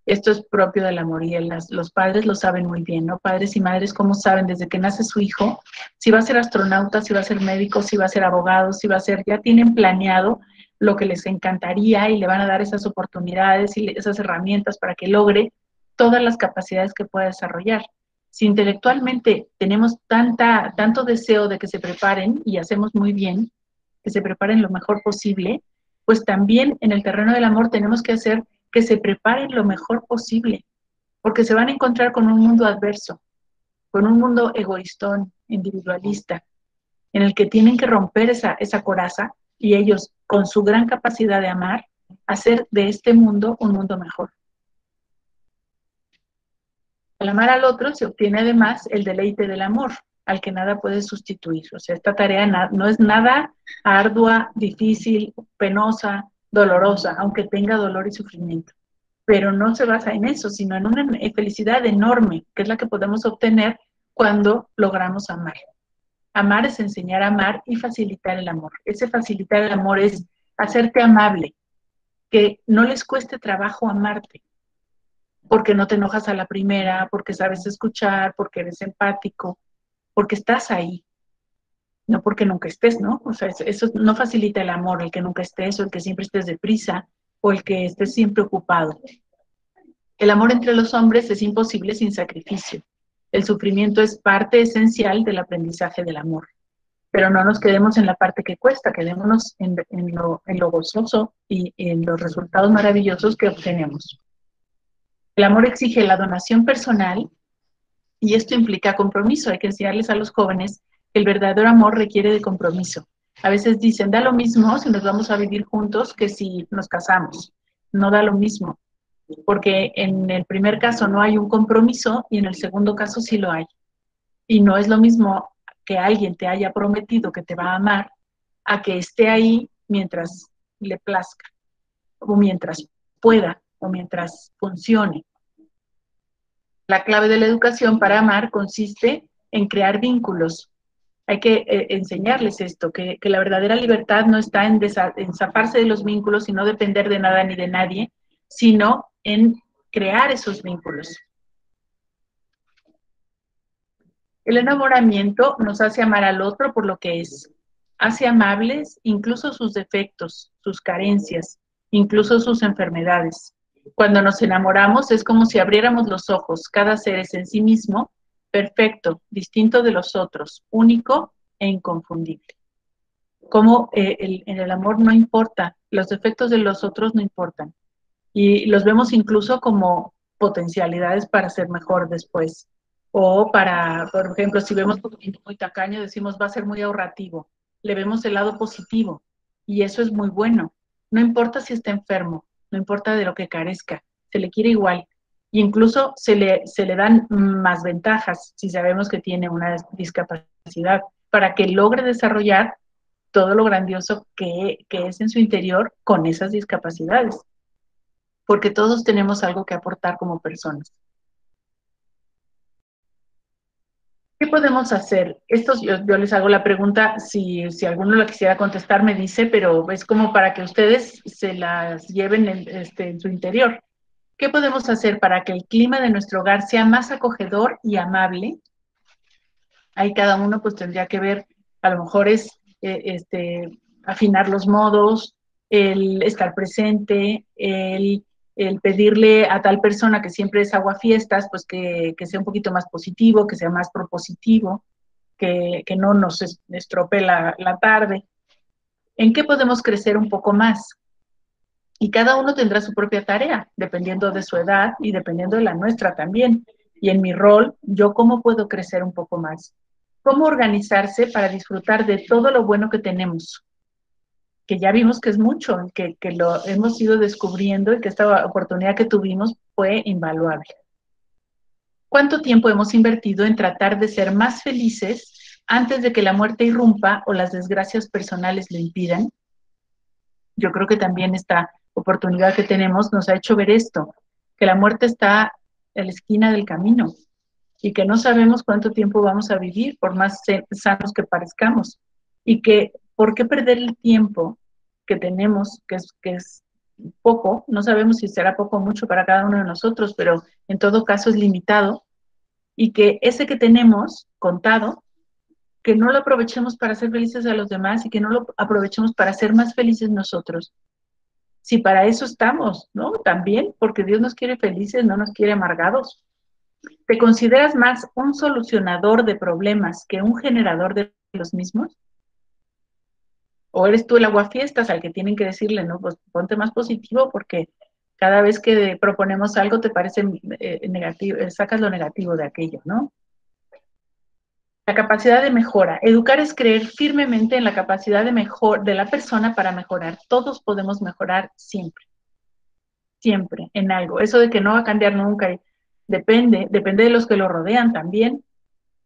Esto es propio del amor y los padres lo saben muy bien, ¿no? Padres y madres, ¿cómo saben desde que nace su hijo si va a ser astronauta, si va a ser médico, si va a ser abogado, si va a ser, ya tienen planeado lo que les encantaría y le van a dar esas oportunidades y esas herramientas para que logre todas las capacidades que pueda desarrollar? Si intelectualmente tenemos tanto deseo de que se preparen y hacemos muy bien, que se preparen lo mejor posible, pues también en el terreno del amor tenemos que hacer que se preparen lo mejor posible, porque se van a encontrar con un mundo adverso, con un mundo egoístón, individualista, en el que tienen que romper esa coraza y ellos, con su gran capacidad de amar, hacer de este mundo un mundo mejor. Al amar al otro se obtiene además el deleite del amor, al que nada puede sustituir. O sea, esta tarea no es nada ardua, difícil, penosa, dolorosa, aunque tenga dolor y sufrimiento. Pero no se basa en eso, sino en una felicidad enorme, que es la que podemos obtener cuando logramos amar. Amar es enseñar a amar y facilitar el amor. Ese facilitar el amor es hacerte amable, que no les cueste trabajo amarte, porque no te enojas a la primera, porque sabes escuchar, porque eres empático, porque estás ahí, no porque nunca estés, ¿no? O sea, eso no facilita el amor, el que nunca estés, o el que siempre estés deprisa, o el que estés siempre ocupado. El amor entre los hombres es imposible sin sacrificio. El sufrimiento es parte esencial del aprendizaje del amor. Pero no nos quedemos en la parte que cuesta, quedémonos en lo gozoso y en los resultados maravillosos que obtenemos. El amor exige la donación personal y esto implica compromiso. Hay que enseñarles a los jóvenes que el verdadero amor requiere de compromiso. A veces dicen, da lo mismo si nos vamos a vivir juntos que si nos casamos. No da lo mismo, porque en el primer caso no hay un compromiso y en el segundo caso sí lo hay. Y no es lo mismo que alguien te haya prometido que te va a amar a que esté ahí mientras le plazca, o mientras pueda, o mientras funcione. La clave de la educación para amar consiste en crear vínculos Hay que enseñarles esto, que la verdadera libertad no está en zafarse de los vínculos y no depender de nada ni de nadie, sino en crear esos vínculos. El enamoramiento nos hace amar al otro por lo que es. Hace amables incluso sus defectos, sus carencias, incluso sus enfermedades. Cuando nos enamoramos es como si abriéramos los ojos. Cada ser es en sí mismo perfecto, distinto de los otros, único e inconfundible. Como en el amor no importa, los defectos de los otros no importan. Y los vemos incluso como potencialidades para ser mejor después. O para, por ejemplo, si vemos un poquito muy tacaño, decimos va a ser muy ahorrativo. Le vemos el lado positivo y eso es muy bueno. No importa si está enfermo, no importa de lo que carezca, se le quiere igual. Y incluso se le dan más ventajas si sabemos que tiene una discapacidad para que logre desarrollar todo lo grandioso que es en su interior con esas discapacidades. Porque todos tenemos algo que aportar como personas. ¿Qué podemos hacer? Yo les hago la pregunta, si alguno la quisiera contestar me dice, pero es como para que ustedes se las lleven en su interior. ¿Qué podemos hacer para que el clima de nuestro hogar sea más acogedor y amable? Ahí cada uno pues tendría que ver, a lo mejor es afinar los modos, el estar presente, el pedirle a tal persona que siempre es aguafiestas, pues que sea un poquito más positivo, que sea más propositivo, que no nos estropee la tarde. ¿En qué podemos crecer un poco más? Y cada uno tendrá su propia tarea, dependiendo de su edad y dependiendo de la nuestra también. Y en mi rol, ¿yo cómo puedo crecer un poco más? ¿Cómo organizarse para disfrutar de todo lo bueno que tenemos? Que ya vimos que es mucho, que lo hemos ido descubriendo y que esta oportunidad que tuvimos fue invaluable. ¿Cuánto tiempo hemos invertido en tratar de ser más felices antes de que la muerte irrumpa o las desgracias personales lo impidan? Yo creo que también esta oportunidad que tenemos nos ha hecho ver esto, que la muerte está a la esquina del camino y que no sabemos cuánto tiempo vamos a vivir, por más sanos que parezcamos, y que ¿por qué perder el tiempo que tenemos, que es poco? No sabemos si será poco o mucho para cada uno de nosotros, pero en todo caso es limitado, y que ese que tenemos contado, que no lo aprovechemos para ser felices a los demás y que no lo aprovechemos para ser más felices nosotros. Si para eso estamos, ¿no? También, porque Dios nos quiere felices, no nos quiere amargados. ¿Te consideras más un solucionador de problemas que un generador de los mismos? ¿O eres tú el aguafiestas al que tienen que decirle, no, pues ponte más positivo porque cada vez que proponemos algo te parece negativo, sacas lo negativo de aquello, ¿no? La capacidad de mejora. Educar es creer firmemente en la capacidad de la persona para mejorar. Todos podemos mejorar siempre. Siempre, en algo. Eso de que no va a cambiar nunca, depende de los que lo rodean también,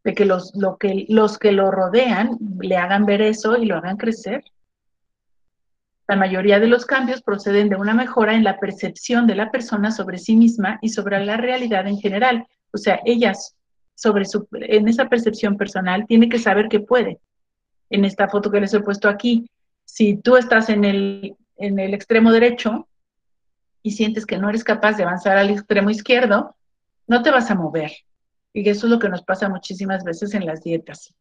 de que los que lo rodean le hagan ver eso y lo hagan crecer. La mayoría de los cambios proceden de una mejora en la percepción de la persona sobre sí misma y sobre la realidad en general. O sea, ellas en esa percepción personal tiene que saber que puede. En esta foto que les he puesto aquí, si tú estás en el extremo derecho y sientes que no eres capaz de avanzar al extremo izquierdo, no te vas a mover. Y eso es lo que nos pasa muchísimas veces en las dietas.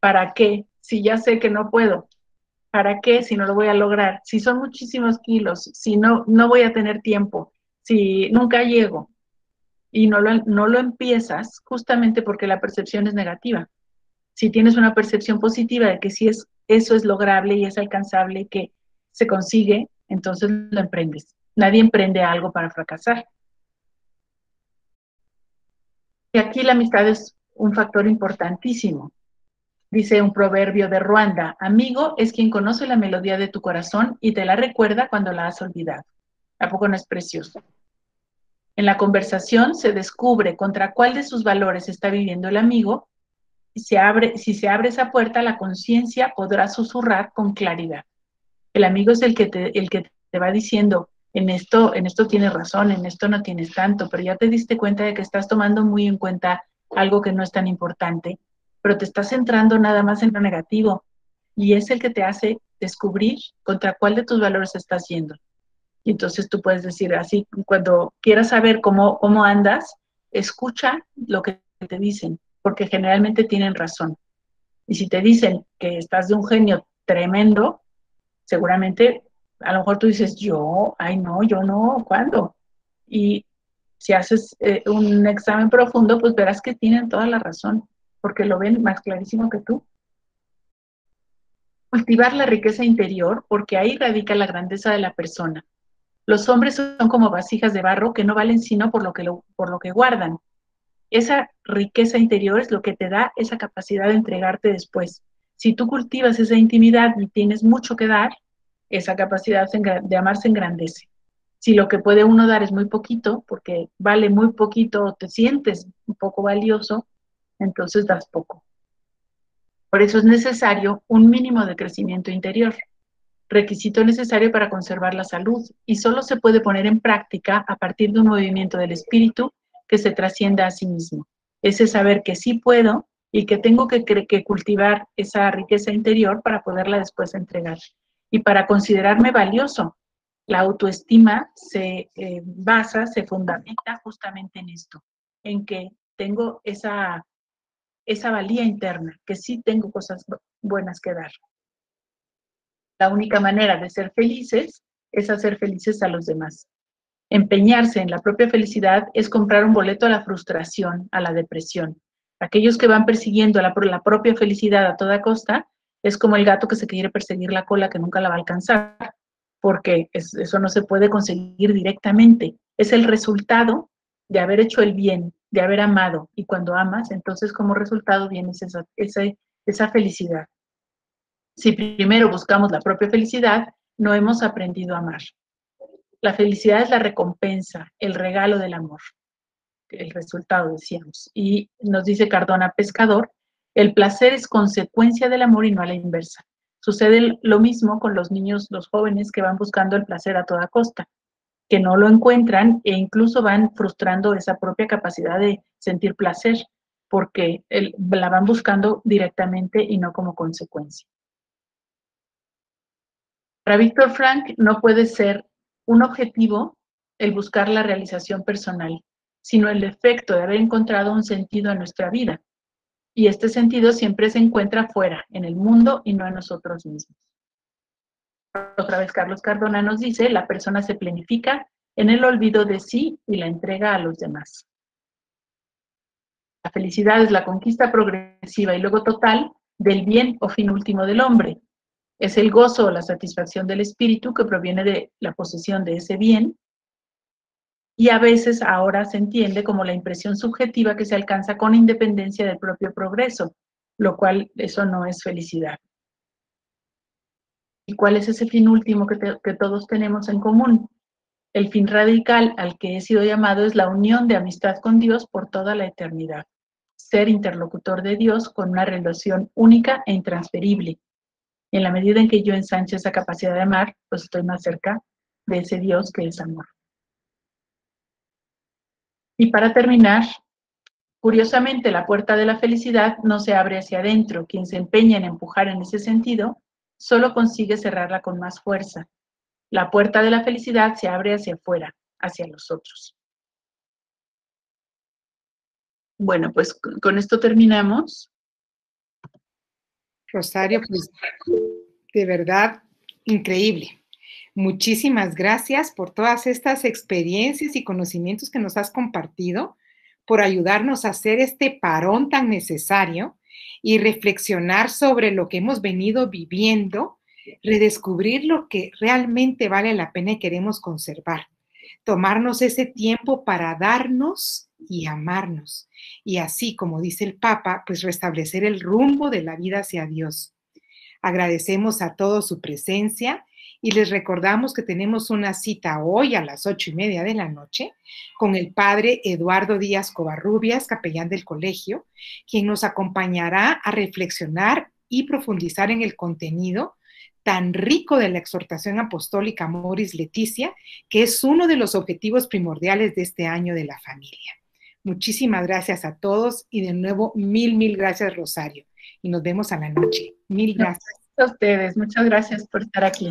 ¿Para qué? Si ya sé que no puedo. ¿Para qué? Si no lo voy a lograr. Si son muchísimos kilos, si no voy a tener tiempo, si nunca llego. Y no lo empiezas justamente porque la percepción es negativa. Si tienes una percepción positiva de que sí eso es lograble y es alcanzable y que se consigue, entonces lo emprendes. Nadie emprende algo para fracasar. Y aquí la amistad es un factor importantísimo. Dice un proverbio de Ruanda: amigo es quien conoce la melodía de tu corazón y te la recuerda cuando la has olvidado. ¿A poco no es precioso? En la conversación se descubre contra cuál de sus valores está viviendo el amigo y si se abre esa puerta, la conciencia podrá susurrar con claridad. El amigo es el que te va diciendo, en esto tienes razón, en esto no tienes tanto, pero ya te diste cuenta de que estás tomando muy en cuenta algo que no es tan importante. pero te estás centrando nada más en lo negativo y es el que te hace descubrir contra cuál de tus valores estás yendo. Y entonces tú puedes decir así, cuando quieras saber cómo andas, escucha lo que te dicen, porque generalmente tienen razón. Y si te dicen que estás de un genio tremendo, seguramente a lo mejor tú dices, ay no, yo no, ¿cuándo? Y si haces un examen profundo, pues verás que tienen toda la razón, porque lo ven más clarísimo que tú. Cultivar la riqueza interior, porque ahí radica la grandeza de la persona. Los hombres son como vasijas de barro que no valen sino por lo que guardan. Esa riqueza interior es lo que te da esa capacidad de entregarte después. Si tú cultivas esa intimidad y tienes mucho que dar, esa capacidad de amar se engrandece. Si lo que puede uno dar es muy poquito, porque vale muy poquito o te sientes un poco valioso, entonces das poco. Por eso es necesario un mínimo de crecimiento interior, requisito necesario para conservar la salud, y solo se puede poner en práctica a partir de un movimiento del espíritu que se trascienda a sí mismo. Ese saber que sí puedo y que tengo que cultivar esa riqueza interior para poderla después entregar. Y para considerarme valioso, la autoestima se basa, se fundamenta justamente en esto, en que tengo esa valía interna, que sí tengo cosas buenas que dar. La única manera de ser felices es hacer felices a los demás. Empeñarse en la propia felicidad es comprar un boleto a la frustración, a la depresión. Aquellos que van persiguiendo la propia felicidad a toda costa es como el gato que se quiere perseguir la cola que nunca la va a alcanzar, porque eso no se puede conseguir directamente. Es el resultado de haber hecho el bien, de haber amado, y cuando amas, entonces como resultado viene esa felicidad. Si primero buscamos la propia felicidad, no hemos aprendido a amar. La felicidad es la recompensa, el regalo del amor, el resultado, decíamos. Y nos dice Cardona Pescador, el placer es consecuencia del amor y no a la inversa. Sucede lo mismo con los niños, los jóvenes que van buscando el placer a toda costa, que no lo encuentran e incluso van frustrando esa propia capacidad de sentir placer, porque la van buscando directamente y no como consecuencia. Para Víctor Frank no puede ser un objetivo el buscar la realización personal, sino el efecto de haber encontrado un sentido a nuestra vida. Y este sentido siempre se encuentra fuera, en el mundo y no en nosotros mismos. Otra vez Carlos Cardona nos dice, la persona se planifica en el olvido de sí y la entrega a los demás. La felicidad es la conquista progresiva y luego total del bien o fin último del hombre. Es el gozo o la satisfacción del espíritu que proviene de la posesión de ese bien, y a veces ahora se entiende como la impresión subjetiva que se alcanza con independencia del propio progreso, lo cual eso no es felicidad. ¿Y cuál es ese fin último que todos tenemos en común? El fin radical al que he sido llamado es la unión de amistad con Dios por toda la eternidad. Ser interlocutor de Dios con una relación única e intransferible. En la medida en que yo ensanche esa capacidad de amar, pues estoy más cerca de ese Dios que es amor. Y para terminar, curiosamente, la puerta de la felicidad no se abre hacia adentro. Quien se empeña en empujar en ese sentido, solo consigue cerrarla con más fuerza. La puerta de la felicidad se abre hacia afuera, hacia los otros. Bueno, pues con esto terminamos. Rosario, pues de verdad increíble. Muchísimas gracias por todas estas experiencias y conocimientos que nos has compartido, por ayudarnos a hacer este parón tan necesario y reflexionar sobre lo que hemos venido viviendo, redescubrir lo que realmente vale la pena y queremos conservar. Tomarnos ese tiempo para darnos y amarnos. Y así, como dice el Papa, pues restablecer el rumbo de la vida hacia Dios. Agradecemos a todos su presencia y les recordamos que tenemos una cita hoy a las 8:30 de la noche con el padre Eduardo Díaz Covarrubias, capellán del colegio, quien nos acompañará a reflexionar y profundizar en el contenido tan rico de la exhortación apostólica Amoris Laetitia, que es uno de los objetivos primordiales de este año de la familia. Muchísimas gracias a todos y de nuevo mil gracias, Rosario. Y nos vemos a la noche. Mil gracias. A ustedes, muchas gracias por estar aquí.